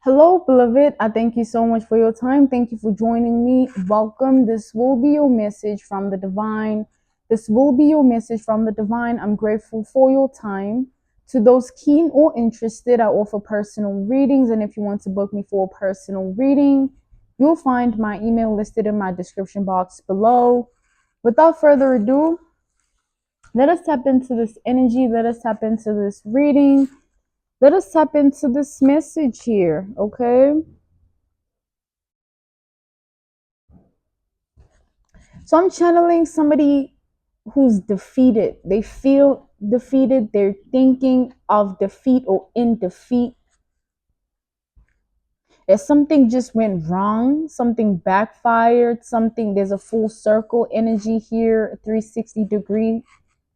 Hello, beloved. I thank you so much for your time. Thank you for joining me. Welcome. This will be your message from the divine. This will be your message from the divine. I'm grateful for your time. To those keen or interested, I offer personal readings. And if you want to book me for a personal reading, you'll find my email listed in my description box below. Without further ado, let us tap into this energy. Let us tap into this reading. Let us tap into this message here, okay? So I'm channeling somebody who's defeated. They feel defeated. They're thinking of defeat or in defeat. If something just went wrong, something backfired, there's a full circle energy here, 360-degree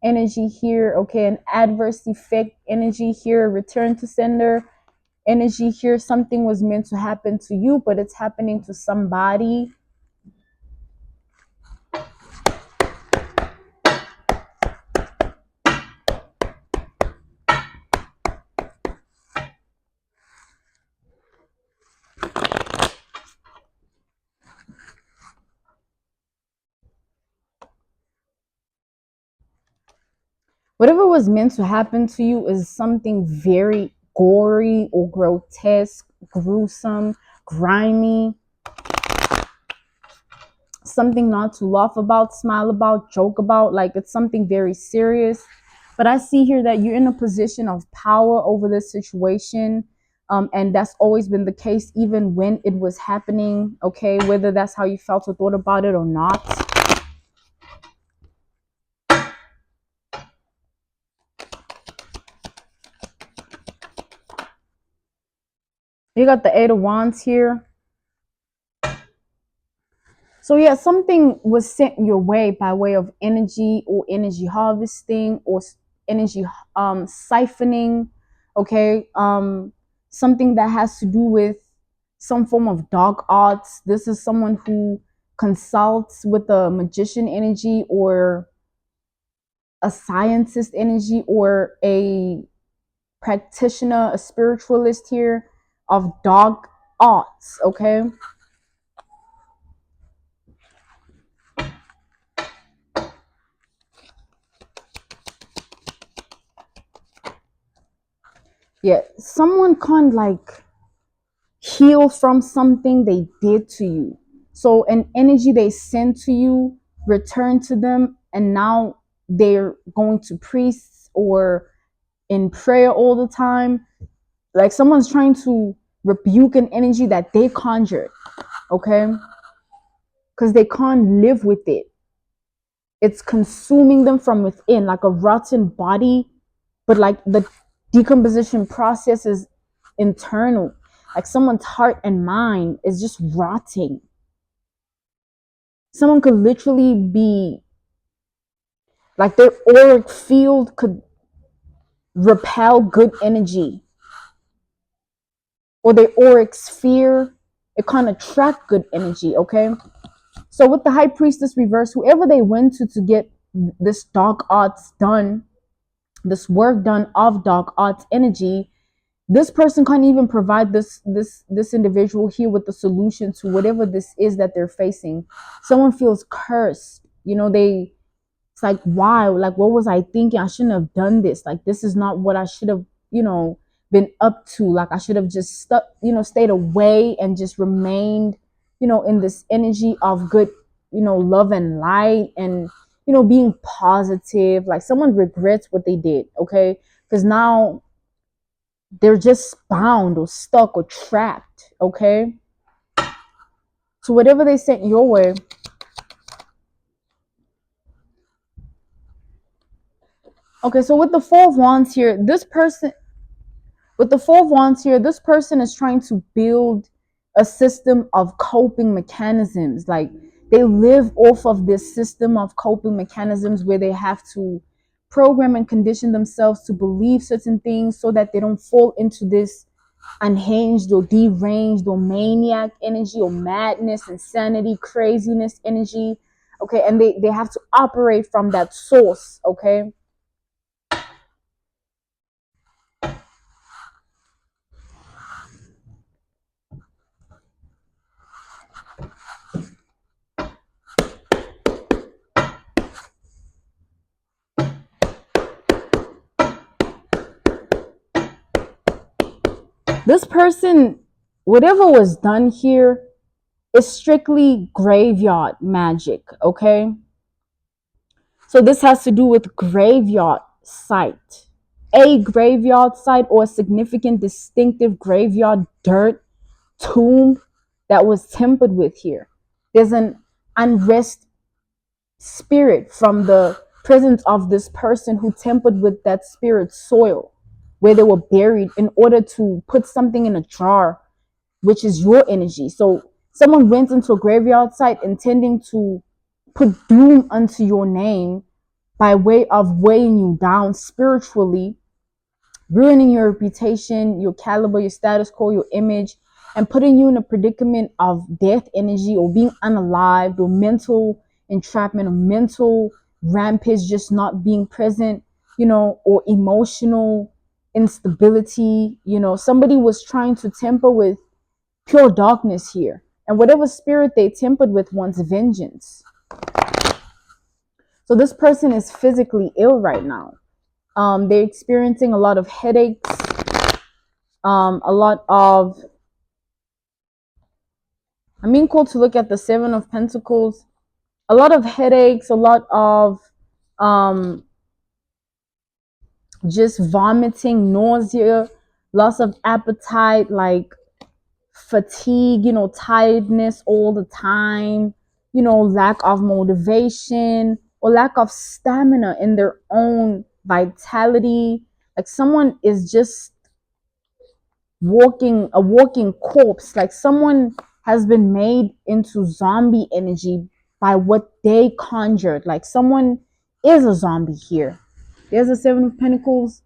energy here, okay, an adverse effect energy here, return to sender energy here. Something was meant to happen to you, but it's happening to somebody. Whatever was meant to happen to you is something very gory or grotesque, gruesome, grimy, something not to laugh about, smile about, joke about. Like, it's something very serious. But I see here that you're in a position of power over this situation. And that's always been the case, even when it was happening, okay, whether that's how you felt or thought about it or not. You got the Eight of Wands here. So yeah, something was sent your way by way of energy or energy harvesting or energy siphoning, okay? Something that has to do with some form of dark arts. This is someone who consults with a magician energy or a scientist energy or a practitioner, a spiritualist here of dark arts, okay? Yeah, someone can't like heal from something they did to you. So an energy they sent to you returned to them, and now they're going to priests or in prayer all the time. Like someone's trying to rebuke an energy that they conjured, okay? Because they can't live with it. It's consuming them from within, like a rotten body, but like the decomposition process is internal. Like someone's heart and mind is just rotting. Someone could literally be like their auric field could repel good energy, or their auric sphere, it can't attract good energy, okay? So with the high priestess reverse, whoever they went to get this dark arts done, this work done of dark arts energy, this person can't even provide this individual here with the solution to whatever this is that they're facing. Someone feels cursed, it's like, wow, like what was I thinking? I shouldn't have done this. Like this is not what I should have, been up to. Like I should have just stuck, stayed away and just remained, in this energy of good, love and light, and being positive. Like someone regrets what they did, okay? Because now they're just bound or stuck or trapped, okay? So whatever they sent your way, okay, so with the Four of Wands here, this person is trying to build a system of coping mechanisms. Like they live off of this system of coping mechanisms where they have to program and condition themselves to believe certain things so that they don't fall into this unhinged or deranged or maniac energy or madness, insanity, craziness energy. Okay, and they have to operate from that source, okay? This person, whatever was done here, is strictly graveyard magic, okay? So this has to do with graveyard site. A graveyard site or a significant distinctive graveyard dirt tomb that was tempered with here. There's an unrest spirit from the presence of this person who tempered with that spirit soil where they were buried in order to put something in a jar, which is your energy. So someone went into a graveyard site intending to put doom unto your name by way of weighing you down spiritually, ruining your reputation, your caliber, your status quo, your image, and putting you in a predicament of death energy or being unalived or mental entrapment or mental rampage, just not being present, or emotional instability. Somebody was trying to temper with pure darkness here. And whatever spirit they tempered with wants vengeance. So this person is physically ill right now. They're experiencing a lot of headaches, a lot of, I'm being called to look at the Seven of Pentacles, a lot of headaches, a lot of just vomiting, nausea, loss of appetite, like fatigue, tiredness all the time, lack of motivation or lack of stamina in their own vitality. Like someone is just a walking corpse. Like someone has been made into zombie energy by what they conjured. Like someone is a zombie here. There's a Seven of Pentacles.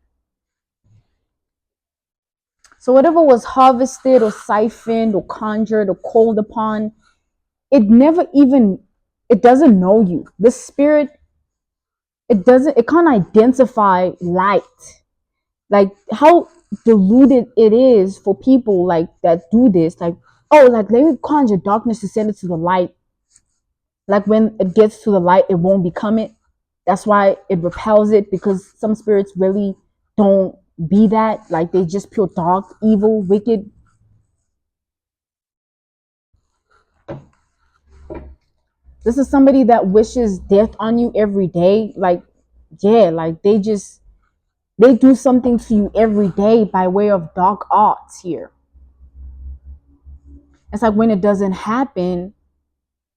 So whatever was harvested or siphoned or conjured or called upon, it never even, it doesn't know you. The spirit, it can't identify light. Like how deluded it is for people like that do this. Like, oh, like let me conjure darkness to send it to the light. Like when it gets to the light, it won't become it. That's why it repels it, because some spirits really don't be that. Like they just pure dark, evil, wicked. This is somebody that wishes death on you every day. Like, yeah, like they do something to you every day by way of dark arts here. It's like when it doesn't happen,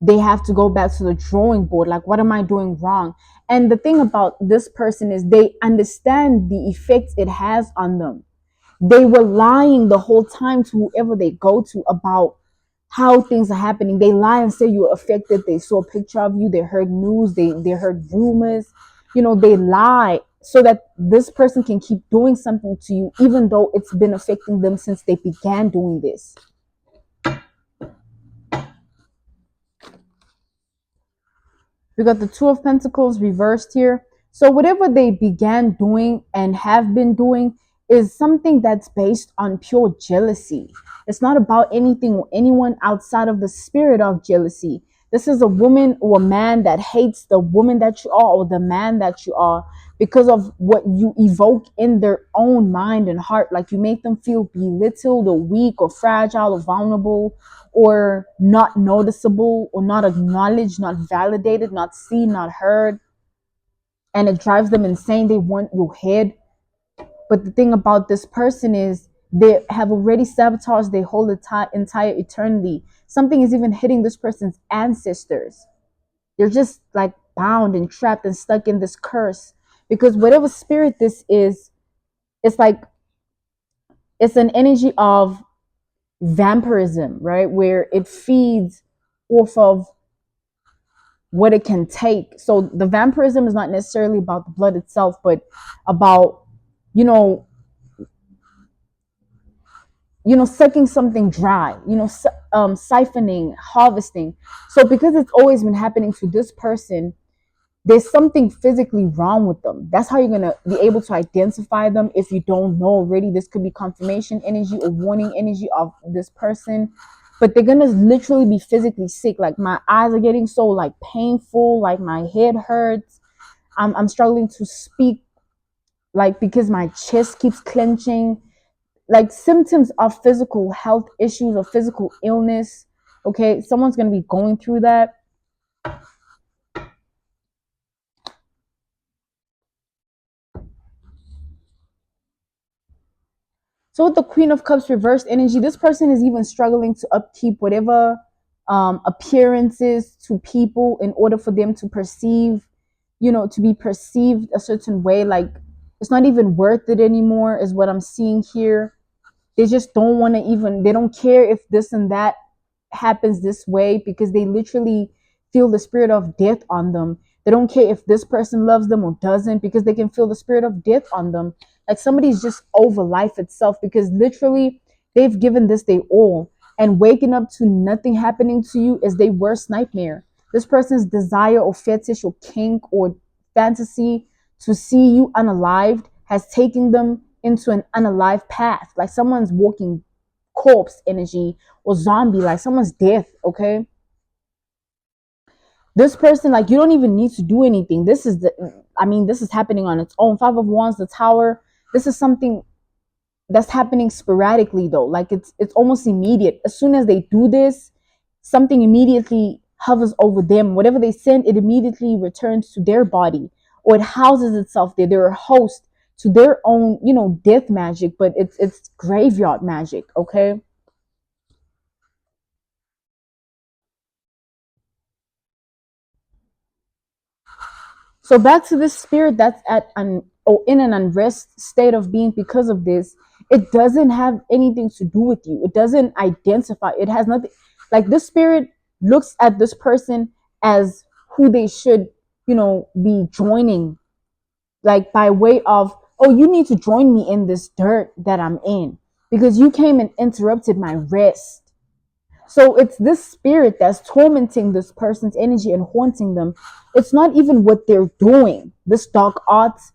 they have to go back to the drawing board. Like, what am I doing wrong? And the thing about this person is they understand the effects it has on them. They were lying the whole time to whoever they go to about how things are happening. They lie and say you're affected. They saw a picture of you. They heard news. They heard rumors. They lie so that this person can keep doing something to you, even though it's been affecting them since they began doing this. We got the Two of Pentacles reversed here. So whatever they began doing and have been doing is something that's based on pure jealousy. It's not about anything or anyone outside of the spirit of jealousy. This is a woman or a man that hates the woman that you are or the man that you are because of what you evoke in their own mind and heart. Like you make them feel belittled or weak or fragile or vulnerable or not noticeable or not acknowledged, not validated, not seen, not heard. And it drives them insane. They want your head. But the thing about this person is they have already sabotaged their whole entire eternity. Something is even hitting this person's ancestors. They're just like bound and trapped and stuck in this curse. Because whatever spirit this is, it's like, it's an energy of vampirism, right? Where it feeds off of what it can take. So the vampirism is not necessarily about the blood itself, but about, sucking something dry, siphoning, harvesting. So because it's always been happening to this person, there's something physically wrong with them. That's how you're going to be able to identify them. If you don't know already, this could be confirmation energy or warning energy of this person. But they're going to literally be physically sick. Like my eyes are getting so like painful, like my head hurts. I'm struggling to speak, like because my chest keeps clenching. like symptoms of physical health issues or physical illness. Okay, someone's going to be going through that. So with the Queen of Cups reversed energy, this person is even struggling to upkeep whatever appearances to people in order for them to perceive, to be perceived a certain way. Like it's not even worth it anymore, is what I'm seeing here. They just don't want to even, they don't care if this and that happens this way, because they literally feel the spirit of death on them. They don't care if this person loves them or doesn't, because they can feel the spirit of death on them. Like somebody's just over life itself, because literally they've given this their all, and waking up to nothing happening to you is their worst nightmare. This person's desire or fetish or kink or fantasy to see you unalived has taken them into an unalive path. Like someone's walking corpse energy or zombie, like someone's death. Okay, this person, like, you don't even need to do anything. This is this is happening on its own. Five of Wands, the Tower. This is something that's happening sporadically though. Like it's almost immediate. As soon as they do this, something immediately hovers over them. Whatever they send, it immediately returns to their body, or it houses itself there. They're a host to their own, death magic, but it's graveyard magic. Okay. So back to this spirit that's at an or in an unrest state of being because of this. It doesn't have anything to do with you. It doesn't identify. It has nothing. Like this spirit looks at this person as who they should, be joining. Like by way of, oh, you need to join me in this dirt that I'm in because you came and interrupted my rest. So it's this spirit that's tormenting this person's energy and haunting them. It's not even what they're doing, this dark arts.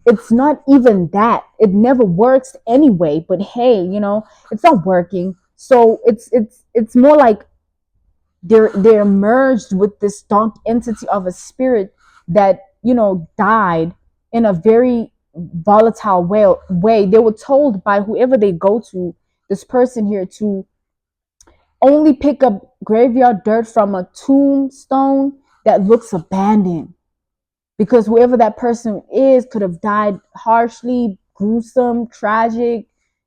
It's not even that. It never works anyway. But hey, it's not working. So it's more like they're merged with this dark entity of a spirit that died in a very volatile way. They were told by whoever they go to, this person here, to only pick up graveyard dirt from a tombstone that looks abandoned, because whoever that person is could have died harshly, gruesome, tragic,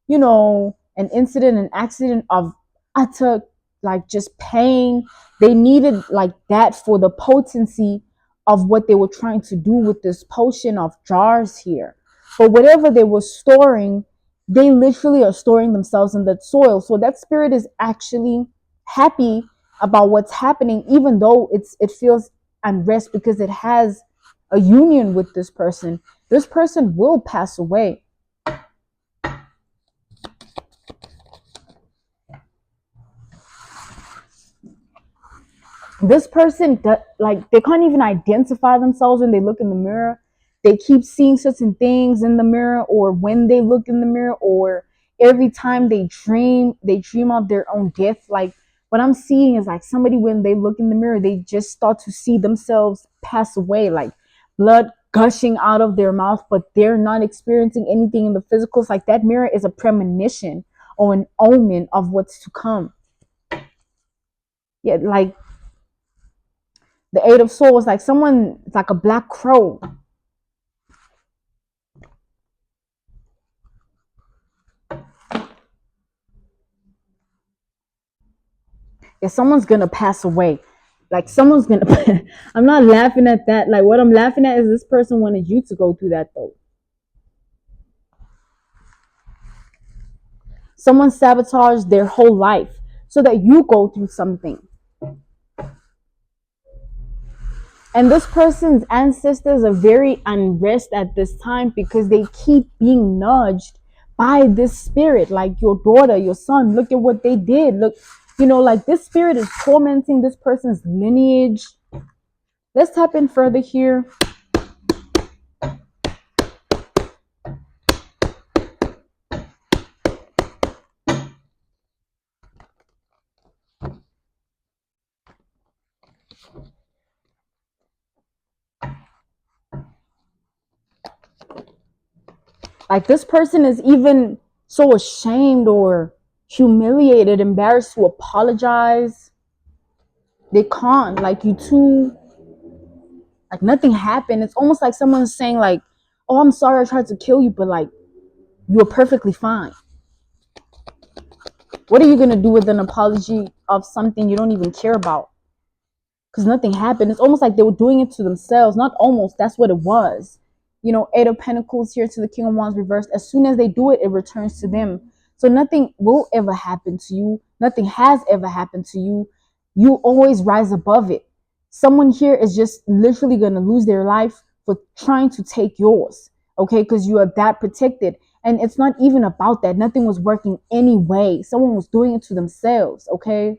an incident, an accident of utter, like, just pain. They needed like that for the potency of what they were trying to do with this potion of jars here. But whatever they were storing, they literally are storing themselves in that soil. So that spirit is actually happy about what's happening, even though it feels unrest, because it has a union with this person. This person will pass away. This person, like, they can't even identify themselves when they look in the mirror. They keep seeing certain things in the mirror, or when they look in the mirror, or every time they dream of their own death. Like what I'm seeing is like somebody, when they look in the mirror, they just start to see themselves pass away, like blood gushing out of their mouth, but they're not experiencing anything in the physical. It's like that mirror is a premonition or an omen of what's to come. Yeah, like the Eight of Swords, like someone, it's like a black crow. If someone's gonna pass away, like someone's gonna. I'm not laughing at that. Like what I'm laughing at is this person wanted you to go through that though. Someone sabotaged their whole life so that you go through something. And this person's ancestors are very unrest at this time, because they keep being nudged by this spirit. Like your daughter, your son, look at what they did. Look, like this spirit is tormenting this person's lineage. Let's tap in further here. Like this person is even so ashamed or humiliated, embarrassed to apologize. They can't. Like, you too, like nothing happened. It's almost like someone's saying like, oh, I'm sorry I tried to kill you, but like you were perfectly fine. What are you gonna do with an apology of something you don't even care about? Because nothing happened. It's almost like they were doing it to themselves. Not almost, that's what it was. You know, Eight of Pentacles here to the King of Wands reversed. As soon as they do it, it returns to them. So nothing will ever happen to you. Nothing has ever happened to you. You always rise above it. Someone here is just literally going to lose their life for trying to take yours. Okay, because you are that protected. And it's not even about that. Nothing was working anyway. Someone was doing it to themselves. Okay,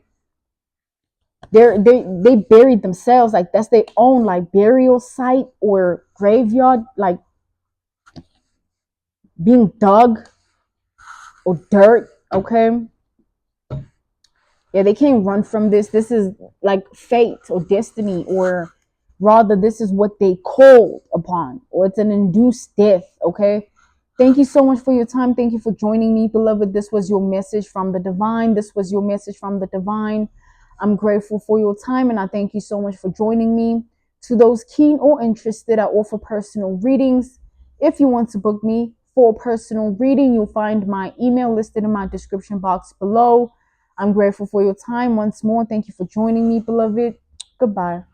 they buried themselves. Like, that's their own like burial site or graveyard, like being dug or dirt. Okay, yeah, they can't run from this. This is like fate or destiny, or rather this is what they called upon, or it's an induced death. Okay, thank you so much for your time. Thank you for joining me, beloved. This was your message from the divine. This was your message from the divine. I'm grateful for your time, and I thank you so much for joining me. To those keen or interested, I offer personal readings. If you want to book me for a personal reading, you'll find my email listed in my description box below. I'm grateful for your time once more. Thank you for joining me, beloved. Goodbye.